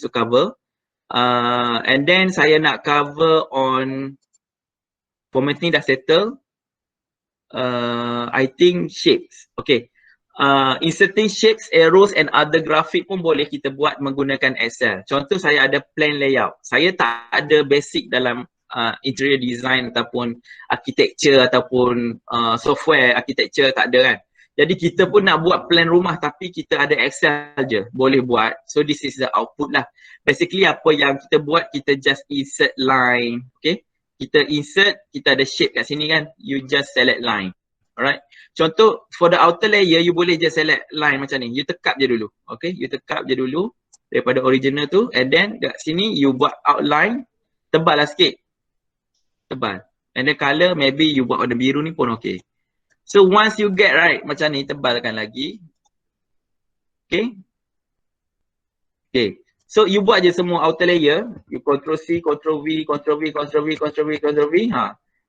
to cover. And then saya nak cover on formatting dah settle. I think shapes. Okay. Inserting shapes, arrows and other graphic pun boleh kita buat menggunakan Excel. Contoh saya ada plan layout. Saya tak ada basic dalam interior design ataupun architecture ataupun software architecture, tak ada kan. Jadi kita pun nak buat plan rumah tapi kita ada Excel je, boleh buat. So this is the output lah. Basically apa yang kita buat, kita just insert line. Okay. Kita insert, kita ada shape kat sini kan. You just select line. Alright. Contoh for the outer layer you boleh just select line macam ni. You tekap je dulu. Okay. You tekap je dulu daripada original tu. And then kat sini you buat outline. Tebal lah sikit. Tebal. And then colour maybe you buat warna biru ni pun okay. So once you get right macam ni, tebalkan lagi. Okay. Okay. So you buat je semua outer layer. You Ctrl C, Ctrl V, Ctrl V, Ctrl V, Ctrl V, Ctrl V.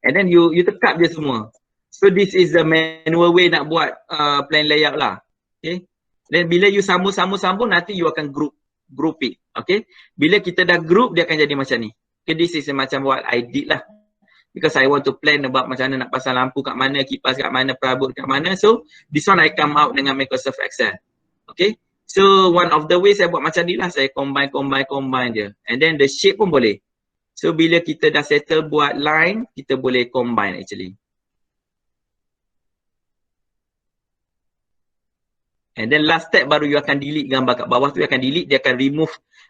And then you tekap je semua. So this is the manual way nak buat plan layout lah. Okay. Then bila you sambung nanti you akan group it. Okay. Bila kita dah group dia akan jadi macam ni. Okay, this is macam what I did lah. Because I want to plan about macam mana nak pasang lampu kat mana, kipas kat mana, perabot kat mana. So this one I come out dengan Microsoft Excel. Okay. So one of the ways saya buat macam ni lah. Saya combine je. And then the shape pun boleh. So bila kita dah settle buat line, kita boleh combine actually. And then last step baru you akan delete gambar kat bawah tu, you akan delete, dia akan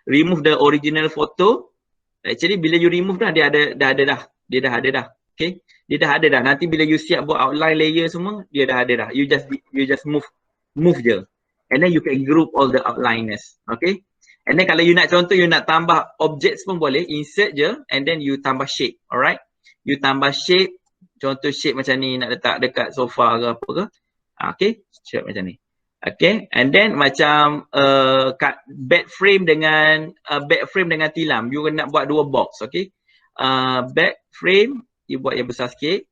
remove the original photo. Actually bila you remove dah, dia dah ada dah. Okay. Dia dah ada dah. Nanti bila you siap buat outline layer semua, dia dah ada dah. You just move je. And then you can group all the outliners. Okay. And then kalau you nak contoh, you nak tambah objects pun boleh. Insert je. And then you tambah shape. Alright. You tambah shape. Contoh shape macam ni, nak letak dekat sofa ke apa ke. Okay. Shape macam ni. Okay. And then macam back frame dengan tilam. You nak buat dua box. Okay. Back frame, you buat yang besar sikit.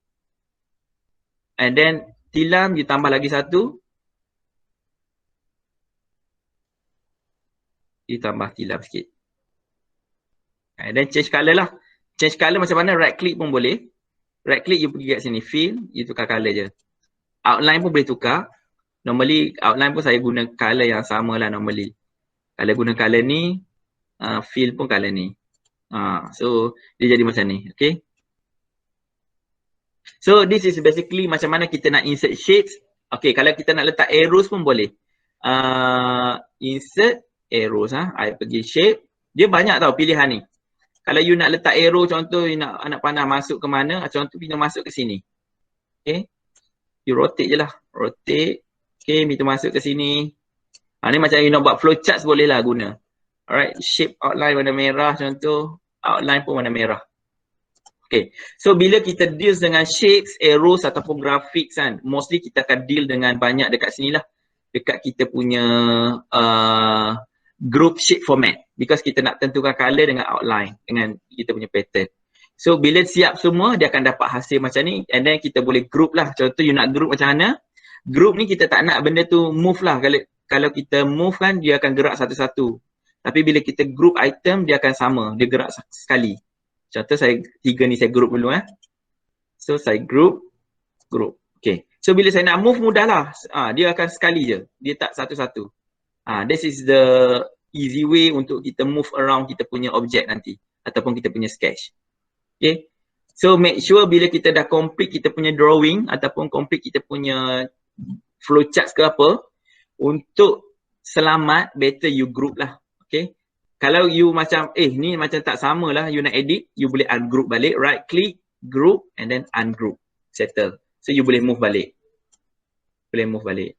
And then tilam, you tambah lagi satu. You tambah tilam sikit. And then change colour lah. Change colour macam mana? Right click pun boleh. Right click, you pergi kat sini. Fill, you tukar colour je. Outline pun boleh tukar. Normally, outline pun saya guna colour yang sama lah normally. Kalau guna colour ni, fill pun colour ni. So, dia jadi macam ni. Okay. So, this is basically macam mana kita nak insert shapes. Okay, kalau kita nak letak arrows pun boleh. Insert arrows. I pergi shape. Dia banyak tau pilihan ni. Kalau you nak letak arrow, contoh you nak anak panah masuk ke mana, contoh pintu masuk ke sini. Okay. You rotate je lah. Rotate. Okay, pintu masuk ke sini. Ni macam you nak buat flowcharts boleh lah guna. Alright, shape outline warna merah contoh. Outline pun warna merah. Okay. So bila kita deal dengan shapes, arrows ataupun graphics kan, mostly kita akan deal dengan banyak dekat sini lah. Dekat kita punya group shape format. Because kita nak tentukan colour dengan outline. Dengan kita punya pattern. So bila siap semua, dia akan dapat hasil macam ni. And then kita boleh group lah. Contoh you nak group macam mana. Group ni kita tak nak benda tu move lah. Kalau kita move kan, dia akan gerak satu-satu. Tapi bila kita group item, dia akan sama. Dia gerak sekali. Contoh saya, 3 ni saya group dulu. So saya group. Okay. So bila saya nak move, mudah lah. Dia akan sekali je. Dia tak satu-satu. This is the easy way untuk kita move around kita punya objek nanti. Ataupun kita punya sketch. Okay. So make sure bila kita dah complete kita punya drawing. Ataupun complete kita punya flowcharts ke apa. Untuk selamat, better you group lah. Okay. Kalau you macam, ni macam tak sama lah. You nak edit, you boleh ungroup balik. Right click, group and then ungroup. Settle. So you boleh move balik.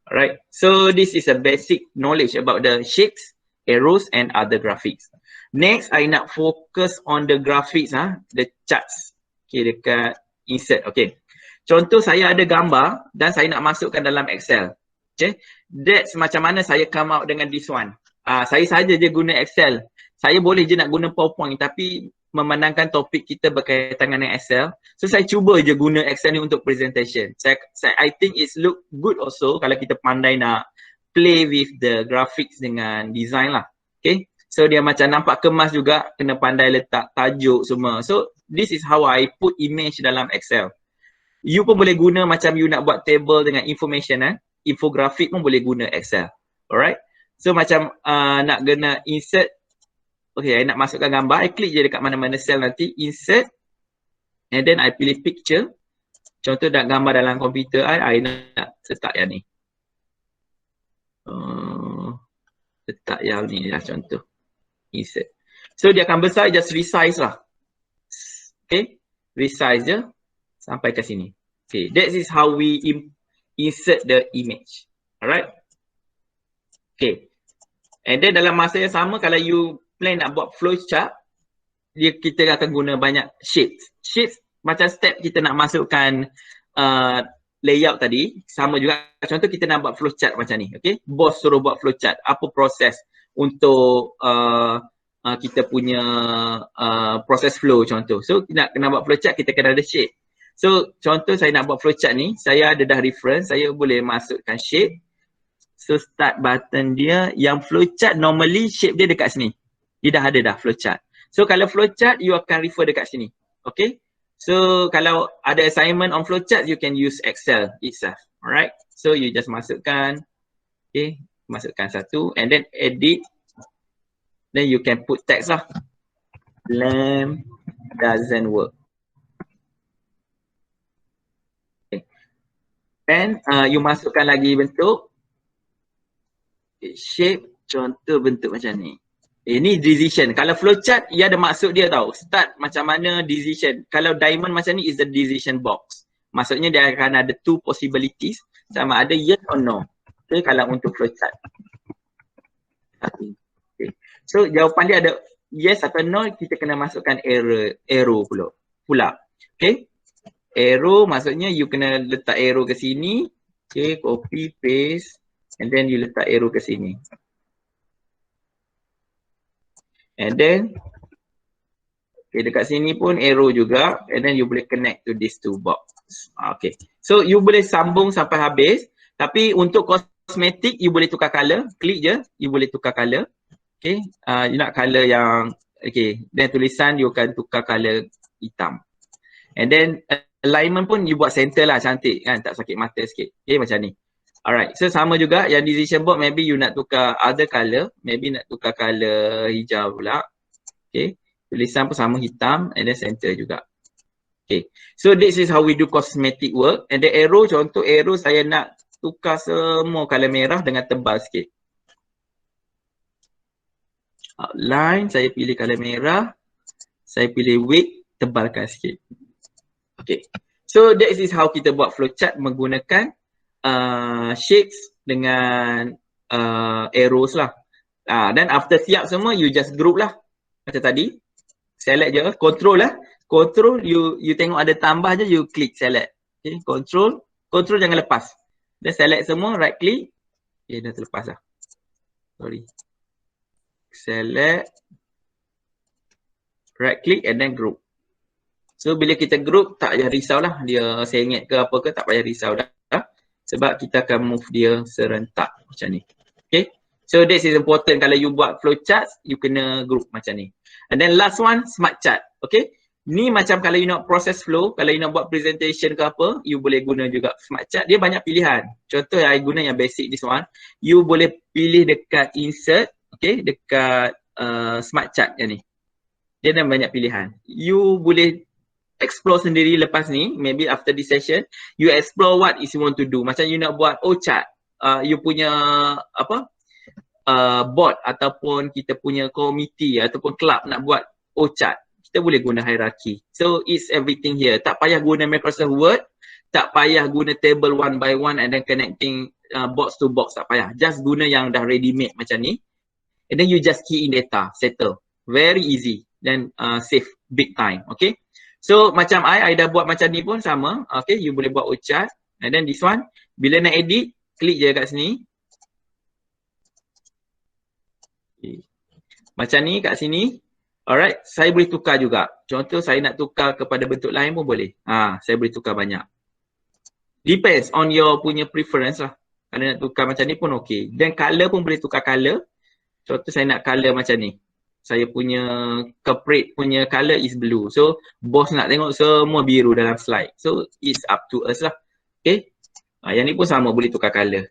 Alright. So this is a basic knowledge about the shapes, arrows and other graphics. Next, I nak focus on the graphics, the charts. Okay, dekat insert. Okay. Contoh saya ada gambar dan saya nak masukkan dalam Excel. Okay. That's macam mana saya come out dengan this one. Saya saja je guna Excel. Saya boleh je nak guna PowerPoint tapi memandangkan topik kita berkaitan dengan Excel. So saya cuba je guna Excel ni untuk presentation. I think it's look good also kalau kita pandai nak play with the graphics dengan design lah. Okay. So dia macam nampak kemas juga, kena pandai letak tajuk semua. So this is how I put image dalam Excel. You pun boleh guna macam you nak buat table dengan information, infografik pun boleh guna Excel. Alright. So macam nak guna insert. Okay, I nak masukkan gambar. I klik je dekat mana-mana cell nanti. Insert. And then I pilih picture. Contoh nak gambar dalam komputer I nak letak yang ni. Letak yang ni lah contoh. Insert. So dia akan besar, just resize lah. Okay. Resize je. Sampai ke sini. Okay. That is how we insert the image. Alright. Okay. And then dalam masa yang sama, kalau you plan nak buat flowchart, kita akan guna banyak sheets. Sheets macam step kita nak masukkan layout tadi, sama juga. Contoh kita nak buat flowchart macam ni. Okay. Bos suruh buat flowchart. Apa proses untuk kita punya proses flow contoh. So nak kena buat flowchart, kita kena ada sheet. So contoh saya nak buat flowchart ni, saya ada dah reference, saya boleh masukkan shape. So start button dia, yang flowchart normally shape dia dekat sini. Dia dah ada dah flowchart. So kalau flowchart, you akan refer dekat sini. Okay. So kalau ada assignment on flowchart, you can use Excel itself. Alright. So you just masukkan. Okay. Masukkan satu. And then edit. Then you can put text lah. Lamp doesn't work. Okay. Then you masukkan lagi bentuk. Shape. Contoh bentuk macam ni. Ini decision. Kalau flowchart, ia ada maksud dia tau. Start macam mana decision. Kalau diamond macam ni is the decision box. Maksudnya dia akan ada two possibilities. Sama ada yes or no. Okay, kalau untuk flowchart. Okay. So jawapan dia ada yes atau no, kita kena masukkan arrow pula. Okay. Arrow maksudnya you kena letak arrow ke sini. Okay, copy, paste. And then you letak arrow ke sini. And then, okay, dekat sini pun arrow juga. And then you boleh connect to these two box. Okay. So you boleh sambung sampai habis. Tapi untuk kosmetik, you boleh tukar color. Klik je, you boleh tukar color. Okay. You nak color yang, okay. Then tulisan, you akan tukar color hitam. And then alignment pun you buat center lah, cantik kan. Tak sakit mata sikit. Okay, macam ni. Alright, so sama juga yang decision board, maybe you nak tukar other color, maybe nak tukar color hijau pula. Okay, tulisan pun sama hitam and then center juga. Okay, so this is how we do cosmetic work. And the arrow, contoh arrow saya nak tukar semua color merah dengan tebal sikit. Outline, saya pilih color merah. Saya pilih weight, tebalkan sikit. Okay, so that is how kita buat flowchart menggunakan shapes dengan arrows lah. Dan after siap semua, you just group lah. Macam tadi. Select je. Control lah. Control, you tengok ada tambah je, you click select. Okay, control. Control jangan lepas. Then select semua, right click. Okay, dah terlepas lah. Sorry. Select. Right click and then group. So bila kita group, tak payah risau lah. Dia sengit ke apa ke, tak payah risau dah. Sebab kita akan move dia serentak macam ni. Okay. So this is important. Kalau you buat flowchart, you kena group macam ni. And then last one, smart chart. Okay. Ni macam kalau you nak process flow, kalau you nak buat presentation ke apa, you boleh guna juga smart chart. Dia banyak pilihan. Contoh I guna yang basic this one. You boleh pilih dekat insert. Okay. Dekat smart chart yang ni. Dia ada banyak pilihan. You boleh explore sendiri lepas ni, maybe after this session, you explore what is you want to do. Macam you nak buat chart, you punya apa board ataupun kita punya komiti ataupun club nak buat chart, kita boleh guna hierarchy. So it's everything here. Tak payah guna Microsoft Word, tak payah guna table one by one and then connecting box to box, tak payah. Just guna yang dah ready made macam ni. And then you just key in data, settle. Very easy. Then save big time. Okay. So macam I dah buat macam ni pun sama. Okay, you boleh buat chart. And then this one, bila nak edit, klik je kat sini. Okay. Macam ni kat sini. Alright, saya boleh tukar juga. Contoh saya nak tukar kepada bentuk lain pun boleh. Saya boleh tukar banyak. Depends on your punya preference lah. Kalau nak tukar macam ni pun okay. Dan color pun boleh tukar color. Contoh saya nak color macam ni. Saya punya corporate punya color is blue. So bos nak tengok semua biru dalam slide. So it's up to us lah. Okay. Yang ni pun sama, boleh tukar color.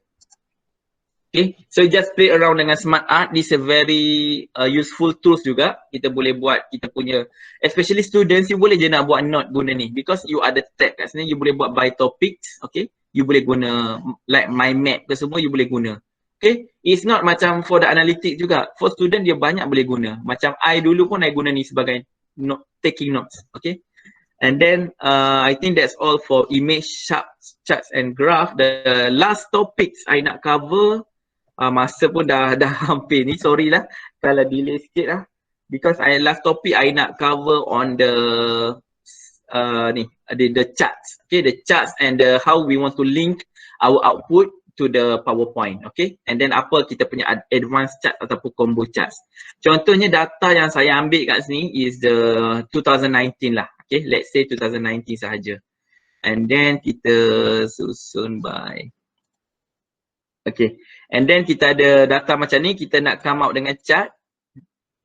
Okay, so just play around dengan smart art. This is a very useful tools juga. Kita boleh buat kita punya, especially students, you boleh je nak buat note guna ni. Because you ada tab kat sini, you boleh buat by topics. Okay, you boleh guna like mind map ke semua, you boleh guna. Okay, it's not macam for the analytics juga. For student dia banyak boleh guna. Macam I dulu pun I guna ni sebagai note, taking notes. Okay, and then I think that's all for image, charts and graph. The last topics I nak cover, masa pun dah hampir ni, sorry lah kalau delay sikit lah, because last topic I nak cover on the the charts, okay, the charts and how we want to link our output to the PowerPoint, okay, and then apa kita punya advanced chart ataupun combo charts. Contohnya data yang saya ambil kat sini is the 2019 lah, okay, let's say 2019 sahaja, and then kita susun by, okay, and then kita ada data macam ni, kita nak come out dengan chart.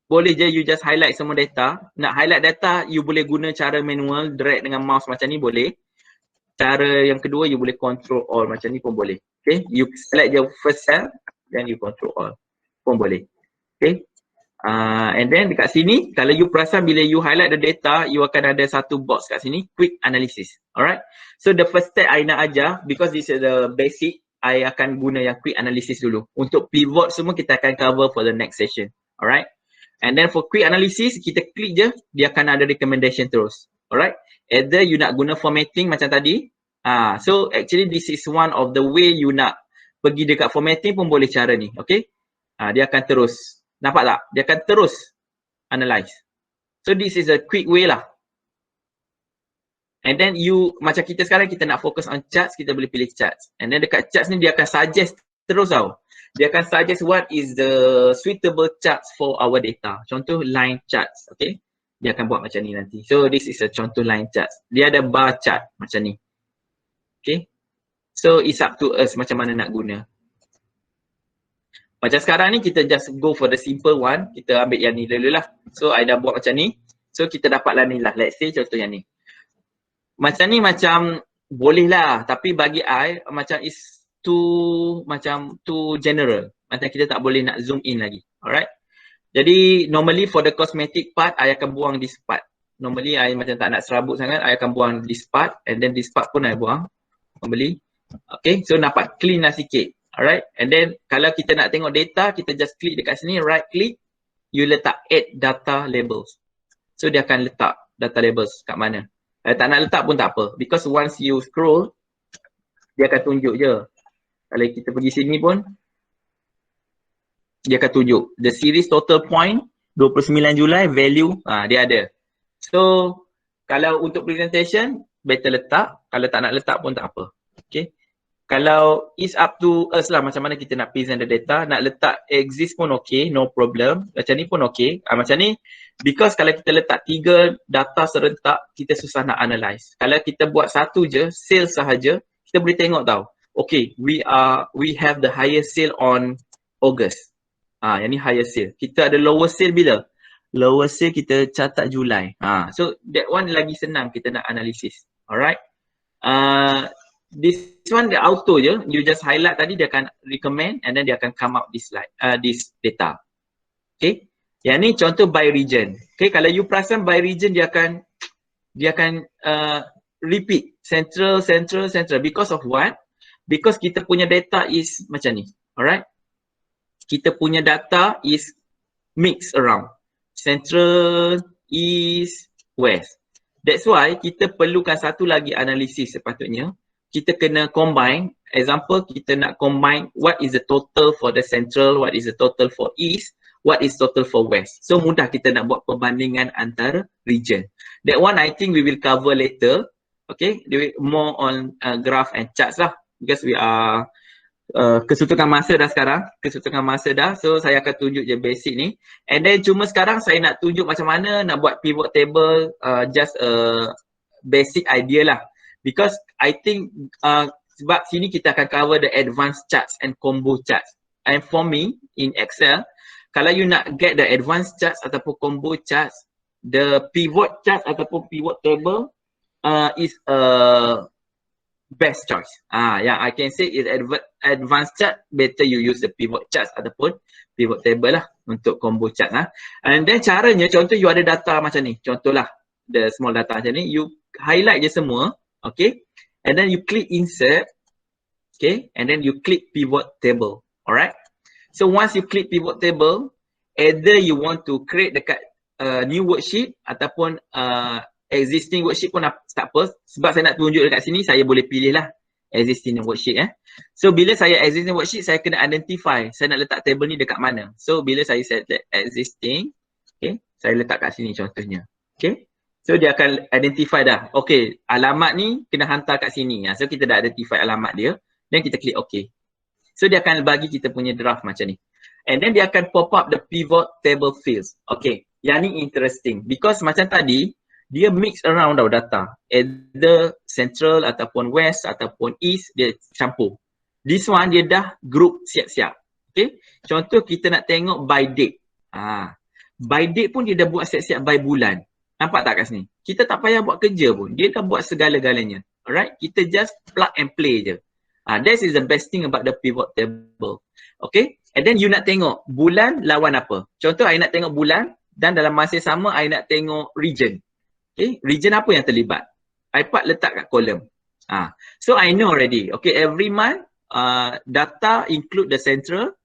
Boleh je you just highlight semua data. Nak highlight data, you boleh guna cara manual, drag dengan mouse macam ni boleh. Cara yang kedua, you boleh control all macam ni pun boleh. Okay, you select your first cell, then you control all pun boleh. Okay, and then dekat sini, kalau you perasan bila you highlight the data, you akan ada satu box kat sini, quick analysis. Alright, so the first step I nak ajar, because this is the basic, I akan guna yang quick analysis dulu. Untuk pivot semua kita akan cover for the next session. Alright. And then for quick analysis, kita klik je, dia akan ada recommendation terus. Alright. Either you nak guna formatting macam tadi. So actually this is one of the way you nak pergi dekat formatting pun boleh cara ni. Okay. Dia akan terus. Nampak tak? Dia akan terus analyze. So this is a quick way lah. And then you, macam kita sekarang kita nak fokus on charts, kita boleh pilih charts. And then dekat charts ni dia akan suggest terus tau. Dia akan suggest what is the suitable charts for our data. Contoh line charts, okay. Dia akan buat macam ni nanti. So this is a contoh line charts. Dia ada bar chart macam ni. Okay. So it's up to us macam mana nak guna. Macam sekarang ni kita just go for the simple one. Kita ambil yang ni dulu lah. So I dah buat macam ni. So kita dapatlah ni lah. Let's say contoh yang ni. Macam ni macam boleh lah. Tapi bagi I macam is too general. Macam kita tak boleh nak zoom in lagi. Alright. Jadi normally for the cosmetic part, I akan buang this part. Normally I macam tak nak serabut sangat, I akan buang this part. And then this part pun I buang. Normally. Okay. So nampak clean lah sikit. Alright. And then kalau kita nak tengok data, kita just klik dekat sini, right click. You letak add data labels. So dia akan letak data labels kat mana. Tak nak letak pun tak apa. Because once you scroll, dia akan tunjuk je. Kalau kita pergi sini pun, dia akan tunjuk. The series total point, 29 Julai, value, dia ada. So, kalau untuk presentation, better letak. Kalau tak nak letak pun tak apa. Okay. Kalau it's up to us lah macam mana kita nak present the data. Nak letak exist pun okay, no problem. Macam ni pun okay. Macam ni, because kalau kita letak 3 data serentak, kita susah nak analyze. Kalau kita buat satu je, sales sahaja, kita boleh tengok tau. Okay, we have the highest sale on August. Yang ni highest sale. Kita ada lower sale bila? Lower sale kita catat Julai. So that one lagi senang kita nak analisis. Alright. This one the auto je. You just highlight tadi, dia akan recommend and then dia akan come out this slide, this data. Okay. Yang ni contoh by region. Okay, kalau you perasan by region dia akan repeat central. Because of what? Because kita punya data is macam ni. Alright. Kita punya data is mixed around. Central, east, west. That's why kita perlukan satu lagi analisis sepatutnya. Kita kena combine. Example, kita nak combine what is the total for the central, what is the total for east, what is total for west. So mudah kita nak buat perbandingan antara region. That one I think we will cover later. Okay, more on graph and charts lah. Because we are kesutukan masa dah sekarang. So saya akan tunjuk je basic ni. And then cuma sekarang saya nak tunjuk macam mana nak buat pivot table, just a basic idea lah. Because I think sebab sini kita akan cover the advanced charts and combo charts. And for me in Excel, kalau you nak get the advanced charts ataupun combo charts, the pivot chart ataupun pivot table is a best choice. Yang I can say is advanced chart, better you use the pivot charts ataupun pivot table lah untuk combo chart. And then caranya, contoh you ada data macam ni, contohlah the small data macam ni, you highlight je semua, okay, and then you click insert, okay, and then you click pivot table. Alright, so once you click pivot table, either you want to create dekat new worksheet ataupun existing worksheet pun tak apa, sebab saya nak tunjuk dekat sini, saya boleh pilih lah existing worksheet. So bila saya existing worksheet, saya kena identify saya nak letak table ni dekat mana. So bila saya set existing, okay, saya letak kat sini contohnya, okay, so dia akan identify dah, okay, alamat ni kena hantar kat sini. So kita dah identify alamat dia, dan kita klik okay. So dia akan bagi kita punya draft macam ni, and then dia akan pop up the pivot table fields. Okay, yang ni interesting because macam tadi dia mix around tau data, either central ataupun west ataupun east, dia campur. This one dia dah group siap-siap. Okay, contoh kita nak tengok by date. By date pun dia dah buat siap-siap by bulan. Nampak tak kat sini? Kita tak payah buat kerja pun, dia dah buat segala-galanya. Alright, kita just plug and play je. That is the best thing about the pivot table. Okay, and then you nak tengok bulan lawan apa. Contoh I nak tengok bulan dan dalam masa sama I nak tengok region. Okay, region apa yang terlibat, I part letak kat kolom. So I know already. Okay, every month data include the central,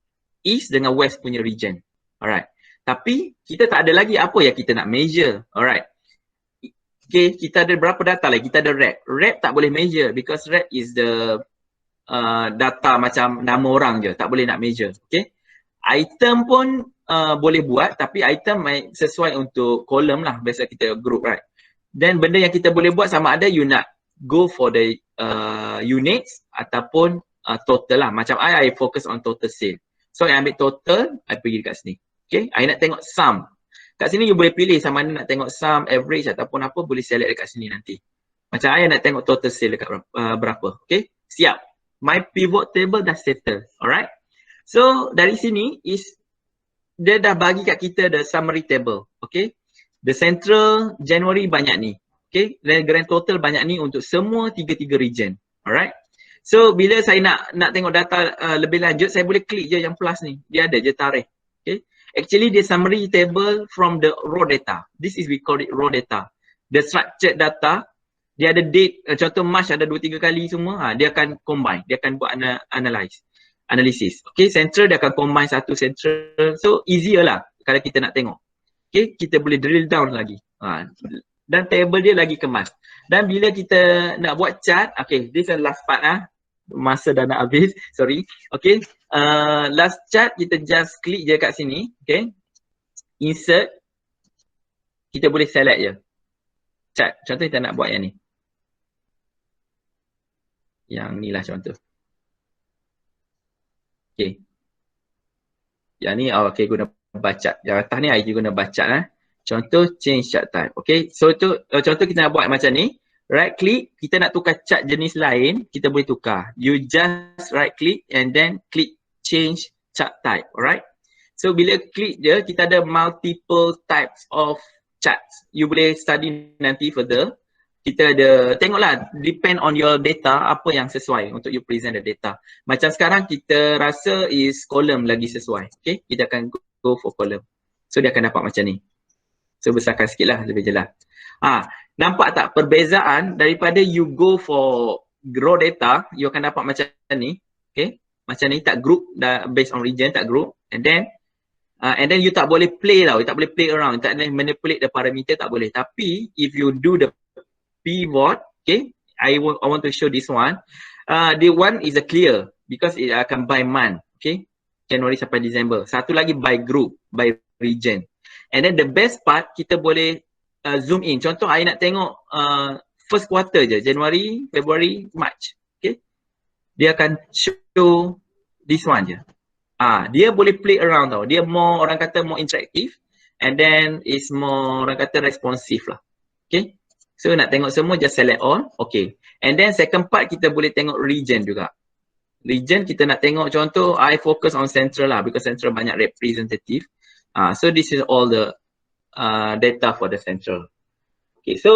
east dengan west punya region. Alright, tapi kita tak ada lagi apa yang kita nak measure. Alright, okay, kita ada berapa data lagi? Kita ada rep. Rep tak boleh measure because rep is the data macam nama orang je, tak boleh nak measure. Okay, item pun boleh buat, tapi item sesuai untuk kolom lah, biasa kita group, right? Then benda yang kita boleh buat sama ada you nak go for the units ataupun total lah. Macam I focus on total sale. So I ambil total, I pergi dekat sini. Okay, I nak tengok sum. Kat sini you boleh pilih sama ada nak tengok sum, average ataupun apa, boleh select dekat sini nanti. Macam I nak tengok total sale dekat berapa. Okay, siap. My pivot table dah settle. Alright. So dari sini dia dah bagi kat kita the summary table. Okay, the central January banyak ni. Okay, dan grand total banyak ni untuk semua tiga-tiga region. Alright. So bila saya nak tengok data lebih lanjut, saya boleh klik je yang plus ni. Dia ada je tarikh. Okay, actually dia summary table from the raw data. This is we call it raw data. The structured data, dia ada date, contoh March ada 2-3 kali semua, dia akan combine, dia akan buat analisis. Okay, central dia akan combine satu central. So easier lah kalau kita nak tengok. Okay, kita boleh drill down lagi. Dan table dia lagi kemas. Dan bila kita nak buat chart, okay, this is last part masa dah nak habis, sorry. Okay, last chart kita just klik je kat sini. Okay, insert, kita boleh select je chart. Contoh kita nak buat yang ni. Yang ni lah contoh. Okay, yang ni okay, guna baca. Yang atas ni I guna baca. Contoh change chart type. Okay, so tu contoh kita nak buat macam ni. Right click, kita nak tukar chart jenis lain, kita boleh tukar. You just right click and then click change chart type. Alright, so bila klik je, kita ada multiple types of charts. You boleh study nanti further. Kita ada, tengoklah, depend on your data, apa yang sesuai untuk you present the data. Macam sekarang kita rasa is column lagi sesuai. Okay, kita akan go for column. So dia akan dapat macam ni. So besarkan sikit lah, lebih jelas. Nampak tak perbezaan daripada you go for raw data, you akan dapat macam ni. Okay, macam ni, tak group, based on region, tak group. And then you tak boleh play tau, you tak boleh play around, tak boleh manipulate the parameter, tak boleh. Tapi if you do the pivot, okay, I want to show this one. The one is a clear because it akan by month, okay, January sampai December. Satu lagi by group, by region. And then the best part, kita boleh zoom in. Contoh I nak tengok first quarter je, January, February, March. Okay, dia akan show this one je. Dia boleh play around tau. Dia more, orang kata more interactive, and then is more, orang kata responsive lah. Okay, so nak tengok semua, just select all. Okay, and then second part kita boleh tengok region juga. Region kita nak tengok, contoh I focus on central lah because central banyak representative. So this is all the data for the central. Okay, so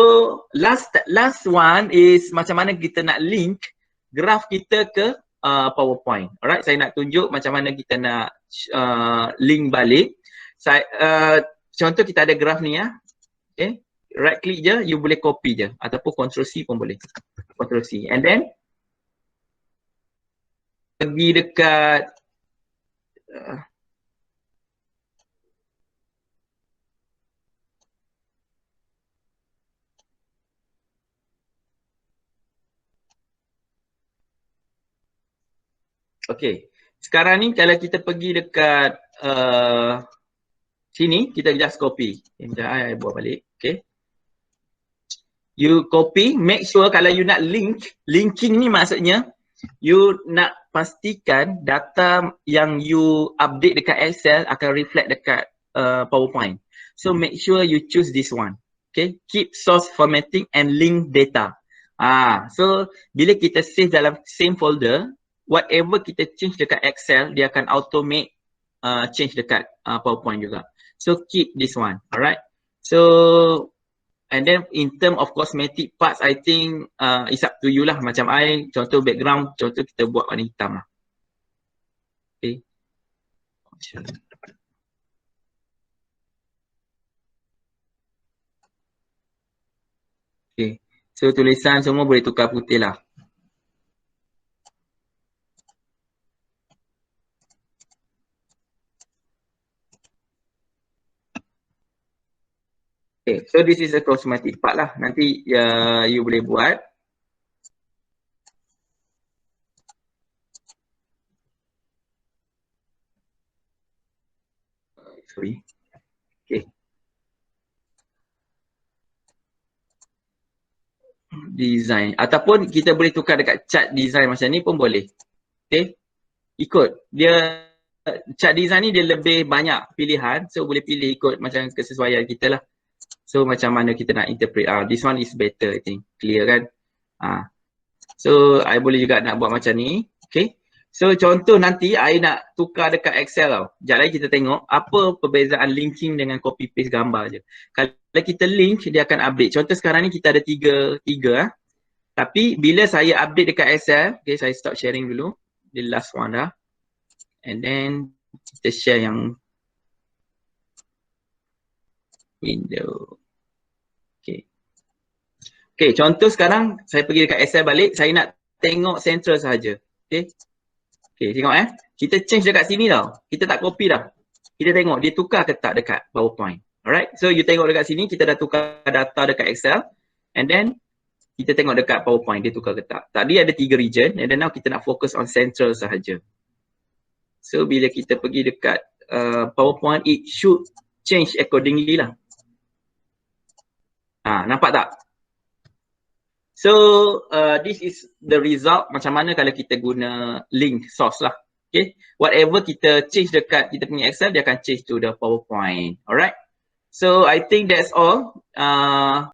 last one is macam mana kita nak link graph kita ke PowerPoint. Alright, saya nak tunjuk macam mana kita nak link balik. Contoh kita ada graph ni ya. Okay, right click je, you boleh copy je ataupun Ctrl C pun boleh. Ctrl C, and then pergi dekat okay, sekarang ni kalau kita pergi dekat sini, kita just copy. Sekejap, I buat balik. Okay, you copy, make sure kalau you nak linking ni maksudnya you nak pastikan data yang you update dekat Excel akan reflect dekat PowerPoint. So make sure you choose this one. Okay, keep source formatting and link data. So bila kita save dalam same folder, whatever kita change dekat Excel, dia akan automate change dekat PowerPoint juga. So keep this one, alright. So and then in term of cosmetic parts, I think it's up to you lah. Macam I, contoh background, contoh kita buat warna hitam lah. Okay. Okay. So tulisan semua boleh tukar putih lah. Okay, so this is a cosmetic part lah. Nanti you boleh buat. Sorry. Okay. Design. Ataupun kita boleh tukar dekat chart design macam ni pun boleh. Okay. Ikut. Dia chart design ni dia lebih banyak pilihan. So boleh pilih ikut macam kesesuaian kita lah. So macam mana kita nak interpret. This one is better I think. Clear kan? So I boleh juga nak buat macam ni. Okay. So contoh nanti I nak tukar dekat Excel tau. Sekejap lagi kita tengok apa perbezaan linking dengan copy paste gambar je. Kalau kita link dia akan update. Contoh sekarang ni kita ada tiga. Tapi bila saya update dekat Excel, okay, saya stop sharing dulu. The last one dah. And then kita share yang window. Okay. Okay, contoh sekarang saya pergi dekat Excel balik, saya nak tengok central sahaja. Okay. Okay, tengok kita change dekat sini tau. Kita tak copy dah. Kita tengok dia tukar ke tak dekat PowerPoint. Alright, so you tengok dekat sini kita dah tukar data dekat Excel. And then kita tengok dekat PowerPoint dia tukar ke tak. Tadi ada 3 region and then now kita nak fokus on central sahaja. So bila kita pergi dekat PowerPoint, it should change accordingly lah. Nampak tak? So this is the result macam mana kalau kita guna link source lah. Okay, whatever kita change dekat kita punya Excel, dia akan change to the PowerPoint. Alright, so I think that's all.